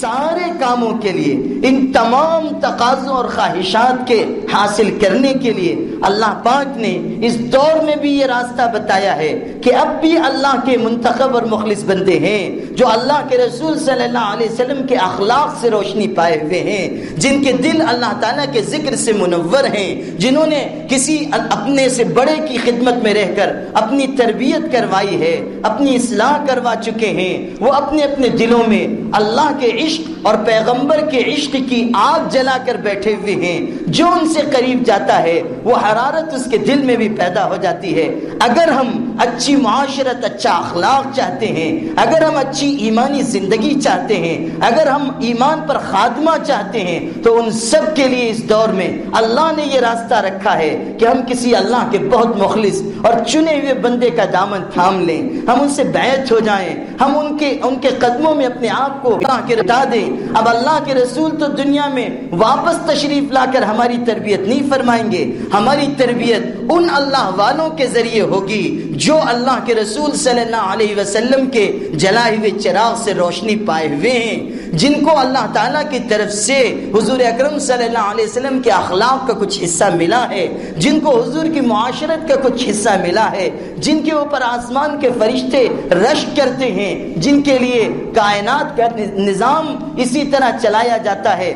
سارے کاموں کے لیے، ان تمام تقاضوں اور خواہشات کے حاصل کرنے کے لیے اللہ پاک نے اس دور میں بھی یہ راستہ بتایا ہے کہ اب بھی اللہ کے منتخب اور مخلص بندے ہیں جو اللہ کے رسول صلی اللہ علیہ وسلم کے اخلاق سے روشنی پائے ہوئے ہیں، جن کے دل اللہ تعالیٰ کے ذکر سے منور ہیں، جنہوں نے کسی اپنے سے بڑے کی خدمت میں رہ کر اپنی تربیت کروائی ہے، اپنی اصلاح کروا چکے ہیں، وہ اپنے اپنے دلوں میں اللہ کے عشق اور پیغمبر کے عشق کی آگ جلا کر بیٹھے ہوئے ہیں۔ جو ان سے قریب جاتا ہے وہ حرارت اس کے دل میں بھی پیدا ہو جاتی ہے۔ اگر ہم اچھی معاشرت، اچھا اخلاق چاہتے ہیں، اگر ہم اچھی ایمانی زندگی چاہتے ہیں، اگر ہم ایمان پر خاتمہ چاہتے ہیں، تو ان سب کے لیے اس دور میں اللہ نے یہ راستہ رکھا ہے کہ ہم کسی اللہ کے بہت مخلص اور چنے ہوئے بندے کا دامن تھام لیں، ہم ان سے بیعت ہو جائیں، ہم ان کے قدموں میں اپنے آپ کو اللہ کے رٹا دیں۔ اب اللہ کے رسول تو دنیا میں واپس تشریف لا کر ہماری تربیت نہیں فرمائیں گے، ہماری تربیت ان اللہ والوں کے ذریعے ہوگی جو اللہ کے رسول صلی اللہ علیہ وسلم کے جلائے ہوئے چراغ سے روشنی پائے ہوئے ہیں، جن کو اللہ تعالیٰ کی طرف سے حضور اکرم صلی اللہ علیہ وسلم کے اخلاق کا کچھ حصہ ملا ہے، جن کو حضور کی معاشرت کا کچھ حصہ ملا ہے، جن کے اوپر آسمان کے فرشتے رشک کرتے ہیں، جن کے لیے کائنات کا نظام اسی طرح چلایا جاتا ہے۔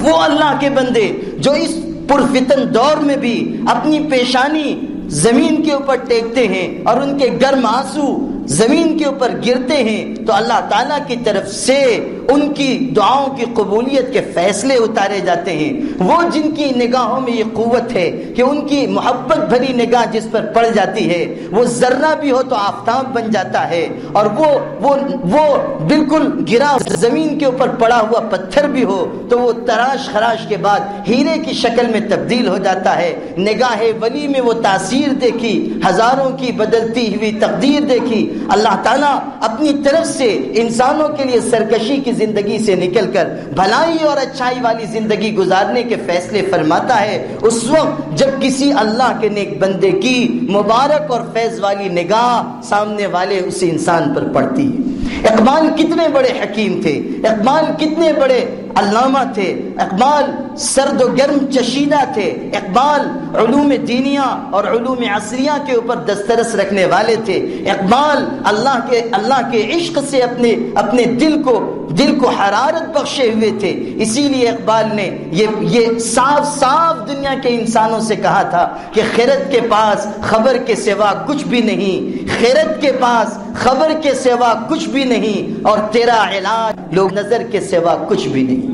وہ اللہ کے بندے جو اس پرفتن دور میں بھی اپنی پیشانی زمین کے اوپر ٹیکتے ہیں اور ان کے گرم آنسو زمین کے اوپر گرتے ہیں، تو اللہ تعالیٰ کی طرف سے ان کی دعاؤں کی قبولیت کے فیصلے اتارے جاتے ہیں۔ وہ جن کی نگاہوں میں یہ قوت ہے کہ ان کی محبت بھری نگاہ جس پر پڑ جاتی ہے، وہ ذرہ بھی ہو تو آفتاب بن جاتا ہے، اور وہ بالکل گرا زمین کے اوپر پڑا ہوا پتھر بھی ہو تو وہ تراش خراش کے بعد ہیرے کی شکل میں تبدیل ہو جاتا ہے۔ نگاہ ولی میں وہ تاثیر دیکھی، ہزاروں کی بدلتی ہوئی تقدیر دیکھی۔ اللہ تعالیٰ اپنی طرف سے انسانوں کے لیے سرکشی کی زندگی سے نکل کر بھلائی اور اچھائی والی زندگی گزارنے کے فیصلے فرماتا ہے۔ اس وقت جب کسی اللہ کے نیک بندے کی مبارک اور فیض والی نگاہ سامنے والے اس انسان پر پڑتی ہے۔ اقبال کتنے بڑے حکیم تھے، اقبال کتنے بڑے علامہ تھے، اقبال سرد و گرم چشیدہ تھے، اقبال علوم دینیہ اور علوم عصریہ کے اوپر دسترس رکھنے والے تھے، اقبال اللہ کے عشق سے اپنے دل کو حرارت بخشے ہوئے تھے۔ اسی لیے اقبال نے یہ صاف دنیا کے انسانوں سے کہا تھا کہ خیرت کے پاس خبر کے سوا کچھ بھی نہیں، خیرت کے پاس خبر کے سوا کچھ بھی نہیں، اور تیرا علاج لوگ نظر کے سوا کچھ بھی نہیں،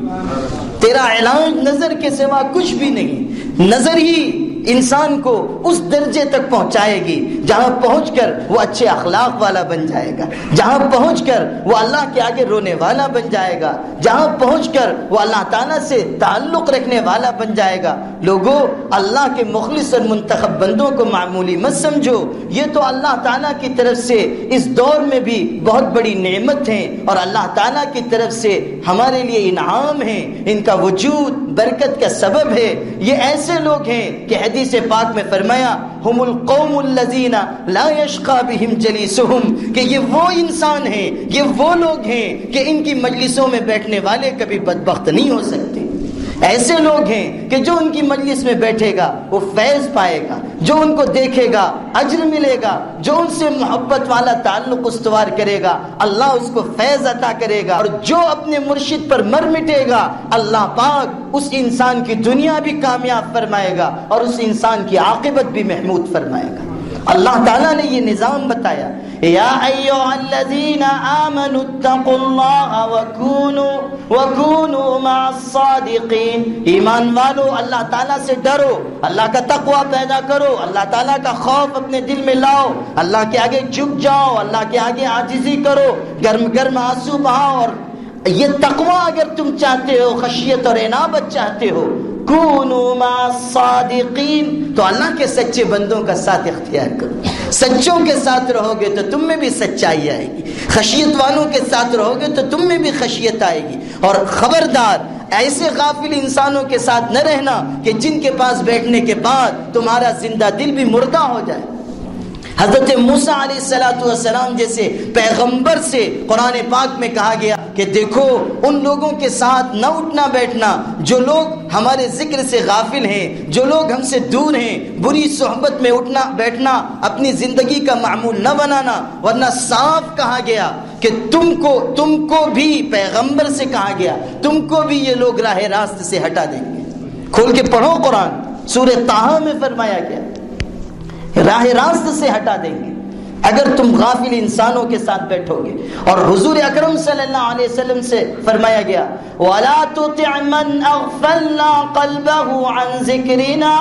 تیرا علاج نظر کے سوا کچھ بھی نہیں۔ نظر ہی انسان کو اس درجے تک پہنچائے گی جہاں پہنچ کر وہ اچھے اخلاق والا بن جائے گا، جہاں پہنچ کر وہ اللہ کے آگے رونے والا بن جائے گا، جہاں پہنچ کر وہ اللہ تعالیٰ سے تعلق رکھنے والا بن جائے گا۔ لوگوں، اللہ کے مخلص اور منتخب بندوں کو معمولی مت سمجھو، یہ تو اللہ تعالیٰ کی طرف سے اس دور میں بھی بہت بڑی نعمت ہیں اور اللہ تعالیٰ کی طرف سے ہمارے لیے انعام ہیں، ان کا وجود برکت کا سبب ہے۔ یہ ایسے لوگ ہیں کہ حدیث پاک میں فرمایا ہم القوم الذین لا یشقی بہم جلیسہم، کہ یہ وہ انسان ہیں، یہ وہ لوگ ہیں کہ ان کی مجلسوں میں بیٹھنے والے کبھی بدبخت نہیں ہو سکتے۔ ایسے لوگ ہیں کہ جو ان کی مجلس میں بیٹھے گا وہ فیض پائے گا، جو ان کو دیکھے گا اجر ملے گا، جو ان سے محبت والا تعلق استوار کرے گا اللہ اس کو فیض عطا کرے گا، اور جو اپنے مرشد پر مر مٹے گا اللہ پاک اس انسان کی دنیا بھی کامیاب فرمائے گا اور اس انسان کی عاقبت بھی محمود فرمائے گا۔ اللہ تعالیٰ نے یہ نظام بتایا، یا ایھا الذین آمنوا اتقوا اللہ وکونوا مع الصادقین، ایمان والو اللہ تعالیٰ سے ڈرو، اللہ کا تقوی پیدا کرو، اللہ تعالیٰ کا خوف اپنے دل میں لاؤ، اللہ کے آگے جھک جاؤ، اللہ کے آگے عاجزی کرو، گرم گرم آنسو بہاؤ، اور یہ تقوی اگر تم چاہتے ہو، خشیت اور انابت چاہتے ہو، کونوا مع الصادقین، تو اللہ کے سچے بندوں کا ساتھ اختیار کرو۔ سچوں کے ساتھ رہو گے تو تم میں بھی سچائی آئے گی، خشیت والوں کے ساتھ رہو گے تو تم میں بھی خشیت آئے گی، اور خبردار ایسے غافل انسانوں کے ساتھ نہ رہنا کہ جن کے پاس بیٹھنے کے بعد تمہارا زندہ دل بھی مردہ ہو جائے۔ حضرت موسیٰ علیہ السلام جیسے پیغمبر سے قرآن پاک میں کہا گیا کہ دیکھو ان لوگوں کے ساتھ نہ اٹھنا بیٹھنا جو لوگ ہمارے ذکر سے غافل ہیں، جو لوگ ہم سے دور ہیں، بری صحبت میں اٹھنا بیٹھنا اپنی زندگی کا معمول نہ بنانا، ورنہ صاف کہا گیا کہ تم کو بھی پیغمبر سے کہا گیا تم کو بھی یہ لوگ راہ راست سے ہٹا دیں گے۔ کھول کے پڑھو قرآن، سورہ طٰہٰ میں فرمایا گیا راہ راست سے ہٹا دیں گے اگر تم غافل انسانوں کے ساتھ بیٹھو گے۔ اور حضور اکرم صلی اللہ علیہ وسلم سے فرمایا گیا وَلَا تُطِعْ مَنْ أَغْفَلْنَا قَلْبَهُ عَنْ ذِكْرِنَا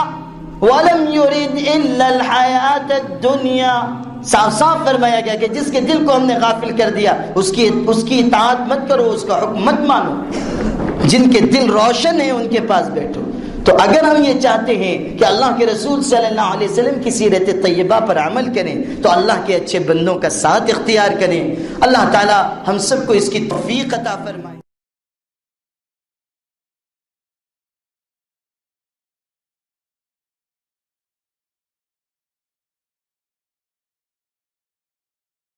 وَلَمْ يُرِدْ إِلَّا الْحَيَاةَ الدُّنْيَا۔ صاف صاف فرمایا گیا کہ جس کے دل کو ہم نے غافل کر دیا اس کی اطاعت مت کرو، اس کا حکم مت مانو۔ جن کے دل روشن ہیں ان کے پاس بیٹھو۔ تو اگر ہم یہ چاہتے ہیں کہ اللہ کے رسول صلی اللہ علیہ وسلم کی سیرت طیبہ پر عمل کریں تو اللہ کے اچھے بندوں کا ساتھ اختیار کریں۔ اللہ تعالی ہم سب کو اس کی توفیق عطا فرمائے۔